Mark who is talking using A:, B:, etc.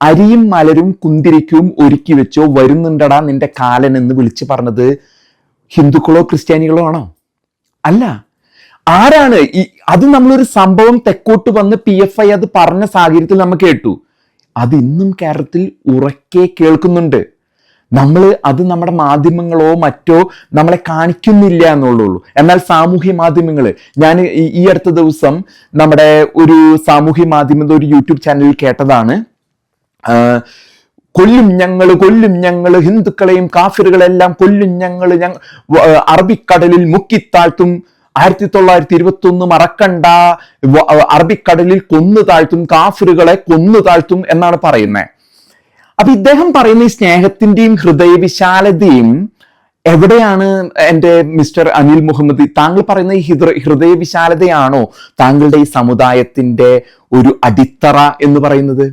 A: അരിയും മലരും കുന്തിരിക്കവും ഒരുക്കി വെച്ചോ, വരുന്നുണ്ടടാ നിന്റെ കാലൻ എന്ന് വിളിച്ചു പറഞ്ഞത് ഹിന്ദുക്കളോ ക്രിസ്ത്യാനികളോ ആണോ? അല്ല. ആരാണ് അത്? നമ്മളൊരു സംഭവം തെക്കോട്ട് വന്ന് PFI അത് പറഞ്ഞ സാഹചര്യത്തിൽ നമ്മൾ കേട്ടു. അത് ഇന്നും കേരളത്തിൽ ഉറക്കെ കേൾക്കുന്നുണ്ട്. അത് നമ്മുടെ മാധ്യമങ്ങളോ മറ്റോ നമ്മളെ കാണിക്കുന്നില്ല എന്നുള്ളൂ. എന്നാൽ സാമൂഹ്യ മാധ്യമങ്ങൾ, ഞാൻ ഈ അടുത്ത ദിവസം നമ്മുടെ ഒരു സാമൂഹ്യ മാധ്യമത്തിന്റെ ഒരു യൂട്യൂബ് ചാനലിൽ കേട്ടതാണ്, കൊല്ലും ഞങ്ങൾ ഹിന്ദുക്കളെയും കാഫിറുകളെല്ലാം കൊല്ലും ഞങ്ങൾ അറബിക്കടലിൽ മുക്കിത്താഴ്ത്തും, 1921 മറക്കണ്ട, അറബിക്കടലിൽ കൊന്നു താഴ്ത്തും, കാഫിറുകളെ കൊന്നു താഴ്ത്തും എന്നാണ് പറയുന്നത്. അപ്പൊ ഇദ്ദേഹം പറയുന്ന ഈ സ്നേഹത്തിന്റെയും ഹൃദയവിശാലതയും എവിടെയാണ് എൻ്റെ മിസ്റ്റർ അനിൽ മുഹമ്മദ്? താങ്കൾ പറയുന്ന ഈ ഹൃദയവിശാലതയാണോ താങ്കളുടെ ഈ സമുദായത്തിന്റെ ഒരു അടിത്തറ എന്ന് പറയുന്നത്?